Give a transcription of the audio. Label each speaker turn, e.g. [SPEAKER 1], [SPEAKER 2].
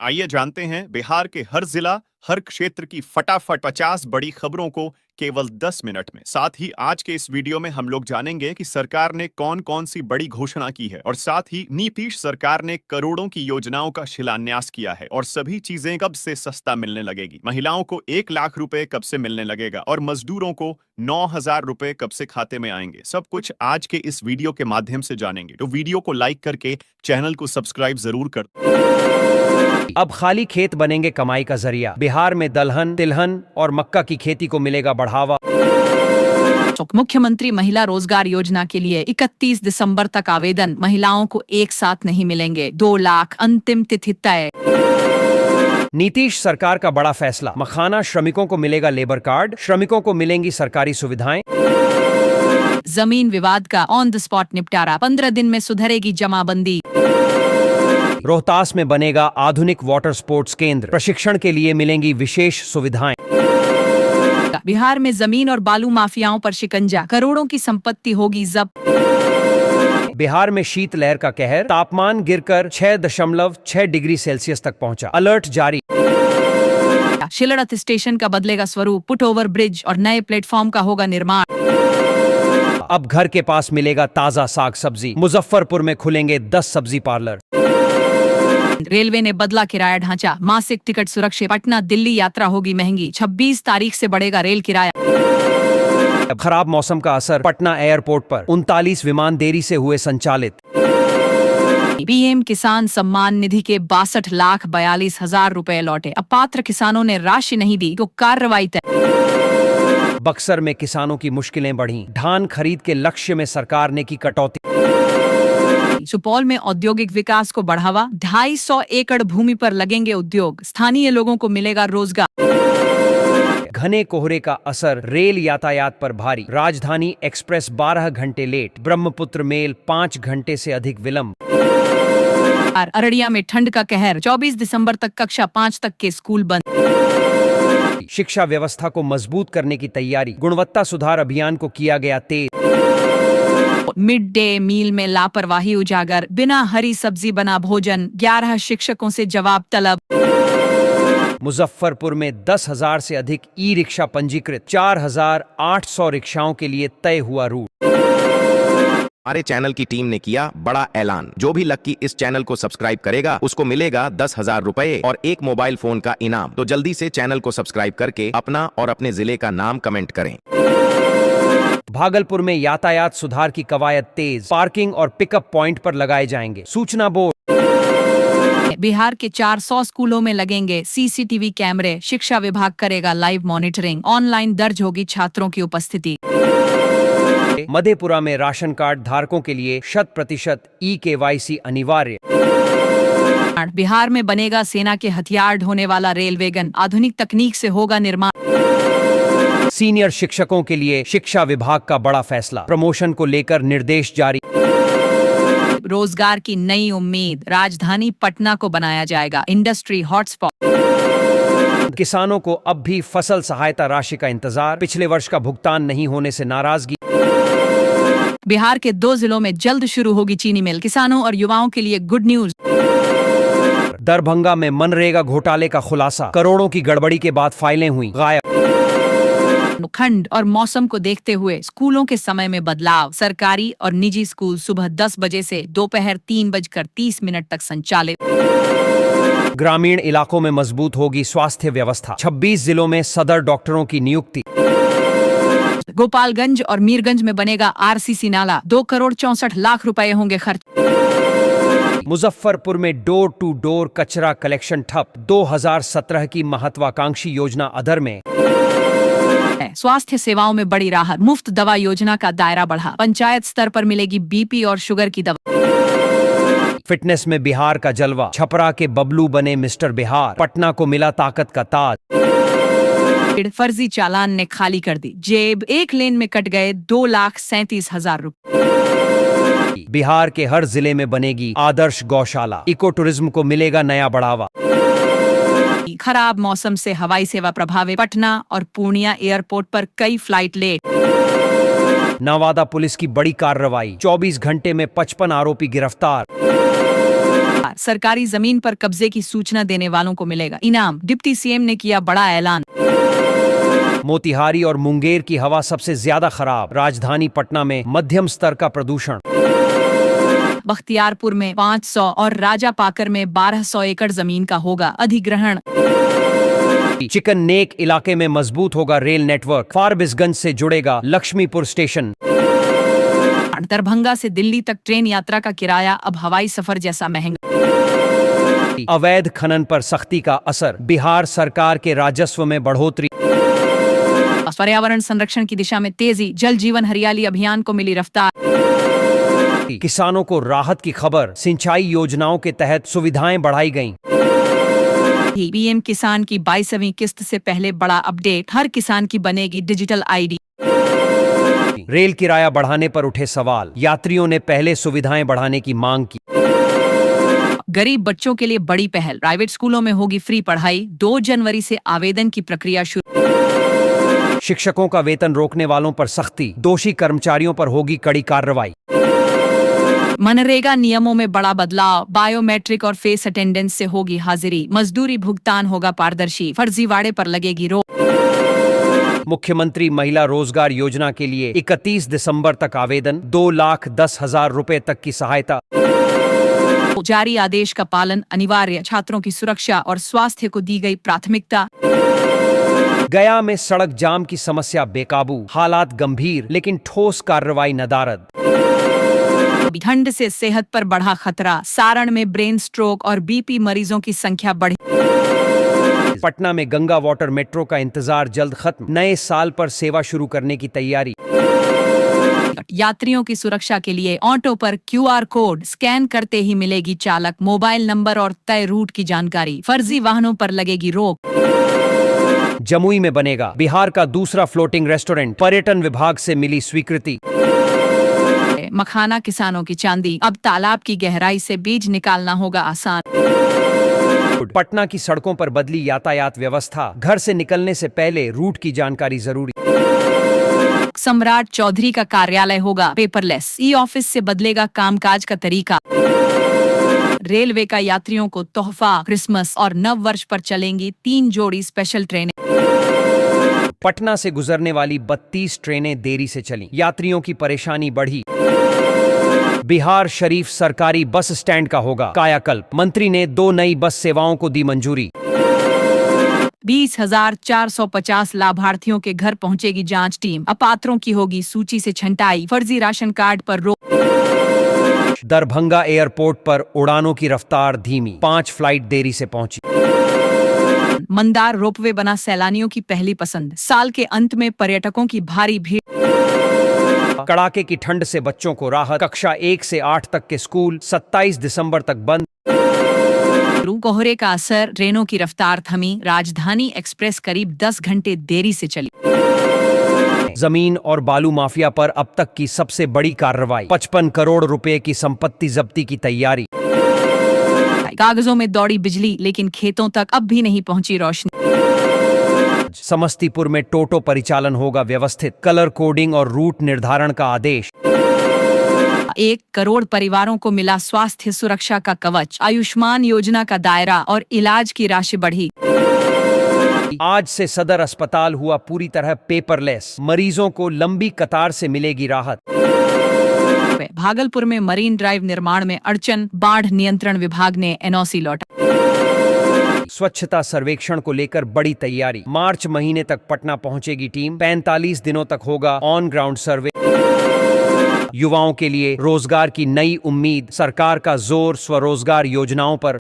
[SPEAKER 1] आइए जानते हैं बिहार के हर जिला, हर क्षेत्र की फटाफट 50 बड़ी खबरों को केवल 10 मिनट में। साथ ही आज के इस वीडियो में हम लोग जानेंगे कि सरकार ने कौन-कौन सी बड़ी घोषणा की है और साथ ही नीतीश सरकार ने करोड़ों की योजनाओं का शिलान्यास किया है और सभी चीजें कब से सस्ता मिलने लगेगी। महिलाओं को 1 लाख रुपए कब से मिलने लगेगा और मजदूरों को 9,000 रुपए कब से खाते में आएंगे। सब कुछ आज के इस वीडियो के माध्यम से जानेंगे। तो वीडियो को लाइक करके चैनल को सब्सक्राइब जरूर कर।
[SPEAKER 2] अब खाली खेत बनेंगे कमाई का जरिया। बिहार में दलहन, तिलहन और मक्का की खेती को मिलेगा बढ़ावा।
[SPEAKER 3] मुख्यमंत्री महिला रोजगार योजना के लिए 31 दिसंबर तक आवेदन। महिलाओं को एक साथ नहीं मिलेंगे 2 लाख, अंतिम तिथि तय।
[SPEAKER 2] नीतीश सरकार का बड़ा फैसला, मखाना श्रमिकों को मिलेगा लेबर कार्ड, श्रमिकों को मिलेंगी सरकारी सुविधाएं।
[SPEAKER 3] जमीन विवाद का ऑन द स्पॉट निपटारा, 15 दिन में सुधरेगी जमाबंदी।
[SPEAKER 2] रोहतास में बनेगा आधुनिक वाटर स्पोर्ट्स केंद्र, प्रशिक्षण के लिए मिलेंगी विशेष सुविधाएं।
[SPEAKER 3] बिहार में जमीन और बालू माफियाओं पर शिकंजा, करोड़ों की संपत्ति होगी जब्त।
[SPEAKER 2] बिहार में शीतलहर का कहर, तापमान गिरकर 6.6 डिग्री सेल्सियस तक पहुंचा, अलर्ट जारी।
[SPEAKER 3] शिलड़त स्टेशन का बदलेगा स्वरूप, पुट ओवर ब्रिज और नए प्लेटफॉर्म का होगा निर्माण।
[SPEAKER 2] अब घर के पास मिलेगा ताजा साग सब्जी, मुजफ्फरपुर में खुलेंगे 10 सब्जी पार्लर।
[SPEAKER 3] रेलवे ने बदला किराया ढांचा, मासिक टिकट सुरक्षित, पटना दिल्ली यात्रा होगी महंगी, 26 तारीख से बढ़ेगा रेल किराया।
[SPEAKER 2] खराब मौसम का असर पटना एयरपोर्ट पर, 39 विमान देरी से हुए संचालित।
[SPEAKER 3] पीएम किसान सम्मान निधि के 62,42,000 रुपए लौटे, अपात्र किसानों ने राशि नहीं दी तो कार्रवाई तय।
[SPEAKER 2] बक्सर में किसानों की मुश्किलें बढ़ी, धान खरीद के लक्ष्य में सरकार ने की कटौती।
[SPEAKER 3] सुपौल में औद्योगिक विकास को बढ़ावा, 250 एकड़ भूमि पर लगेंगे उद्योग, स्थानीय लोगों को मिलेगा रोजगार।
[SPEAKER 2] घने कोहरे का असर रेल यातायात पर भारी, राजधानी एक्सप्रेस 12 घंटे लेट, ब्रह्मपुत्र मेल 5 घंटे से अधिक विलंब।
[SPEAKER 3] अररिया में ठंड का कहर, 24 दिसंबर तक कक्षा 5 तक के स्कूल बंद।
[SPEAKER 2] शिक्षा व्यवस्था को मजबूत करने की तैयारी, गुणवत्ता सुधार अभियान को किया गया तेज।
[SPEAKER 3] मिड डे मील में लापरवाही उजागर, बिना हरी सब्जी बना भोजन, 11 शिक्षकों से जवाब तलब।
[SPEAKER 2] मुजफ्फरपुर में 10,000 से अधिक ई रिक्शा पंजीकृत, 4,800 रिक्शाओं के लिए तय हुआ रूट।
[SPEAKER 4] हमारे चैनल की टीम ने किया बड़ा ऐलान, जो भी लक्की इस चैनल को सब्सक्राइब करेगा उसको मिलेगा 10,000 रुपए और एक मोबाइल फोन का इनाम। तो जल्दी से चैनल को सब्सक्राइब करके अपना और अपने जिले का नाम कमेंट करें।
[SPEAKER 2] भागलपुर में यातायात सुधार की कवायद तेज, पार्किंग और पिकअप पॉइंट पर लगाए जाएंगे सूचना बोर्ड।
[SPEAKER 3] बिहार के 400 स्कूलों में लगेंगे सीसीटीवी कैमरे, शिक्षा विभाग करेगा लाइव मॉनिटरिंग, ऑनलाइन दर्ज होगी छात्रों की उपस्थिति।
[SPEAKER 2] मधेपुरा में राशन कार्ड धारकों के लिए 100% ई-KYC अनिवार्य।
[SPEAKER 3] बिहार में बनेगा सेना के हथियार ढोने वाला रेल वैगन, आधुनिक तकनीक से होगा निर्माण।
[SPEAKER 2] सीनियर शिक्षकों के लिए शिक्षा विभाग का बड़ा फैसला, प्रमोशन को लेकर निर्देश जारी।
[SPEAKER 3] रोजगार की नई उम्मीद, राजधानी पटना को बनाया जाएगा इंडस्ट्री हॉटस्पॉट।
[SPEAKER 2] किसानों को अब भी फसल सहायता राशि का इंतजार, पिछले वर्ष का भुगतान नहीं होने से नाराजगी।
[SPEAKER 3] बिहार के 2 जिलों में जल्द शुरू होगी चीनी मिल, किसानों और युवाओं के लिए गुड न्यूज।
[SPEAKER 2] दरभंगा में मनरेगा घोटाले का खुलासा, करोड़ों की गड़बड़ी के बाद फाइलें हुई गायब।
[SPEAKER 3] ठंड और मौसम को देखते हुए स्कूलों के समय में बदलाव, सरकारी और निजी स्कूल सुबह 10 बजे से दोपहर 3:30 तक संचालित।
[SPEAKER 2] ग्रामीण इलाकों में मजबूत होगी स्वास्थ्य व्यवस्था, 26 जिलों में सदर डॉक्टरों की नियुक्ति।
[SPEAKER 3] गोपालगंज और मीरगंज में बनेगा आरसीसी नाला, 2 करोड़ 64 लाख रुपए होंगे खर्च।
[SPEAKER 2] मुजफ्फरपुर में डोर टू डोर कचरा कलेक्शन ठप, 2017 की महत्वाकांक्षी योजना अधर में।
[SPEAKER 3] स्वास्थ्य सेवाओं में बड़ी राहत, मुफ्त दवा योजना का दायरा बढ़ा, पंचायत स्तर पर मिलेगी बीपी और शुगर की दवा।
[SPEAKER 2] फिटनेस में बिहार का जलवा, छपरा के बबलू बने मिस्टर बिहार, पटना को मिला ताकत का ताज।
[SPEAKER 3] फर्जी चालान ने खाली कर दी जेब, 1 लेन में कट गए 2,37,000 रुपए।
[SPEAKER 2] बिहार के हर जिले में बनेगी आदर्श गौशाला, इको टूरिज्म को मिलेगा नया बढ़ावा।
[SPEAKER 3] खराब मौसम से हवाई सेवा प्रभावित, पटना और पूर्णिया एयरपोर्ट पर कई फ्लाइट लेट।
[SPEAKER 2] नवादा पुलिस की बड़ी कार्रवाई, 24 घंटे में 55 आरोपी गिरफ्तार।
[SPEAKER 3] सरकारी जमीन पर कब्जे की सूचना देने वालों को मिलेगा इनाम। डिप्टी सीएम ने किया बड़ा ऐलान।
[SPEAKER 2] मोतिहारी और मुंगेर की हवा सबसे ज्यादा खराब, राजधानी पटना में मध्यम स्तर का प्रदूषण।
[SPEAKER 3] बख्तियारपुर में 500 और राजापाकर में 1200 एकड़ जमीन का होगा अधिग्रहण।
[SPEAKER 2] चिकन नेक इलाके में मजबूत होगा रेल नेटवर्क, फारबिसगंज से जुड़ेगा लक्ष्मीपुर स्टेशन।
[SPEAKER 3] दरभंगा से दिल्ली तक ट्रेन यात्रा का किराया अब हवाई सफर जैसा महंगा।
[SPEAKER 2] अवैध खनन पर सख्ती का असर, बिहार सरकार के राजस्व में बढ़ोतरी।
[SPEAKER 3] पर्यावरण संरक्षण की दिशा में तेजी, जल जीवन हरियाली अभियान को मिली रफ्तार।
[SPEAKER 2] किसानों को राहत की खबर, सिंचाई योजनाओं के तहत सुविधाएं बढ़ाई गईं।
[SPEAKER 3] पीएम किसान की 22वीं किस्त से पहले बड़ा अपडेट, हर किसान की बनेगी डिजिटल आईडी।
[SPEAKER 2] रेल किराया बढ़ाने पर उठे सवाल, यात्रियों ने पहले सुविधाएं बढ़ाने की मांग की।
[SPEAKER 3] गरीब बच्चों के लिए बड़ी पहल, प्राइवेट स्कूलों में होगी फ्री पढ़ाई। 2 जनवरी से आवेदन की प्रक्रिया शुरू।
[SPEAKER 2] शिक्षकों का वेतन रोकने वालों पर सख्ती, दोषी कर्मचारियों पर होगी कड़ी कार्रवाई।
[SPEAKER 3] मनरेगा नियमों में बड़ा बदलाव, बायोमेट्रिक और फेस अटेंडेंस से होगी हाजिरी। मजदूरी भुगतान होगा पारदर्शी, फर्जीवाड़े पर लगेगी रोक।
[SPEAKER 2] मुख्यमंत्री महिला रोजगार योजना के लिए 31 दिसंबर तक आवेदन, 2,10,000 रुपए तक की सहायता।
[SPEAKER 3] जारी आदेश का पालन अनिवार्य, छात्रों की सुरक्षा और स्वास्थ्य को दी गई प्राथमिकता।
[SPEAKER 2] गया में सड़क जाम की समस्या बेकाबू, हालात गंभीर लेकिन ठोस कार्रवाई नदारद।
[SPEAKER 3] ठंड से सेहत पर बढ़ा खतरा, सारण में ब्रेन स्ट्रोक और बीपी मरीजों की संख्या बढ़ी।
[SPEAKER 2] पटना में गंगा वाटर मेट्रो का इंतजार जल्द खत्म, नए साल पर सेवा शुरू करने की तैयारी।
[SPEAKER 3] यात्रियों की सुरक्षा के लिए ऑटो पर QR कोड स्कैन करते ही मिलेगी चालक, मोबाइल नंबर और तय रूट की जानकारी। फर्जी वाहनों पर लगेगी रोक।
[SPEAKER 2] जमुई में बनेगा बिहार का दूसरा फ्लोटिंग रेस्टोरेंट, पर्यटन विभाग से मिली स्वीकृति।
[SPEAKER 3] मखाना किसानों की चांदी, अब तालाब की गहराई से बीज निकालना होगा आसान।
[SPEAKER 2] पटना की सड़कों पर बदली यातायात व्यवस्था, घर से निकलने से पहले रूट की जानकारी जरूरी।
[SPEAKER 3] सम्राट चौधरी का कार्यालय होगा पेपरलेस, ई-ऑफिस से बदलेगा कामकाज का तरीका। रेलवे का यात्रियों को तोहफा, क्रिसमस और नव वर्ष पर चलेंगी 3 जोड़ी स्पेशल ट्रेनें।
[SPEAKER 2] पटना से गुजरने वाली 32 ट्रेनें देरी से चलीं, यात्रियों की परेशानी बढ़ी। बिहार शरीफ सरकारी बस स्टैंड का होगा कायाकल्प, मंत्री ने 2 नई बस सेवाओं को दी मंजूरी।
[SPEAKER 3] 20,450 लाभार्थियों के घर पहुंचेगी जांच टीम, अपात्रों की होगी सूची से छंटाई। फर्जी राशन कार्ड पर रोक।
[SPEAKER 2] दरभंगा एयरपोर्ट पर उड़ानों की रफ्तार धीमी, 5 फ्लाइट देरी से पहुंची।
[SPEAKER 3] मंदार रोपवे बना सैलानियों की पहली पसंद, साल के अंत में पर्यटकों की भारी भीड़।
[SPEAKER 2] कड़ाके की ठंड से बच्चों को राहत, कक्षा 1 से 8 तक के स्कूल 27 दिसंबर तक बंद।
[SPEAKER 3] कोहरे का असर, ट्रेनों की रफ्तार थमी, राजधानी एक्सप्रेस करीब 10 घंटे देरी से चली।
[SPEAKER 2] जमीन और बालू माफिया पर अब तक की सबसे बड़ी कार्रवाई, 55 करोड़ रुपए की संपत्ति जब्ती की तैयारी।
[SPEAKER 3] कागजों में दौड़ी बिजली, लेकिन खेतों तक अब भी नहीं पहुंची रोशनी।
[SPEAKER 2] समस्तीपुर में टोटो परिचालन होगा व्यवस्थित, कलर कोडिंग और रूट निर्धारण का आदेश।
[SPEAKER 3] 1 करोड़ परिवारों को मिला स्वास्थ्य सुरक्षा का कवच, आयुष्मान योजना का दायरा और इलाज की राशि बढ़ी।
[SPEAKER 2] आज से सदर अस्पताल हुआ पूरी तरह पेपरलेस, मरीजों को लंबी कतार से मिलेगी राहत।
[SPEAKER 3] भागलपुर में मरीन ड्राइव निर्माण में अड़चन, बाढ़ नियंत्रण विभाग ने NOC लौटा।
[SPEAKER 2] स्वच्छता सर्वेक्षण को लेकर बड़ी तैयारी, मार्च महीने तक पटना पहुंचेगी टीम, 45 दिनों तक होगा ऑन ग्राउंड सर्वे। युवाओं के लिए रोजगार की नई उम्मीद, सरकार का जोर स्वरोजगार योजनाओं पर।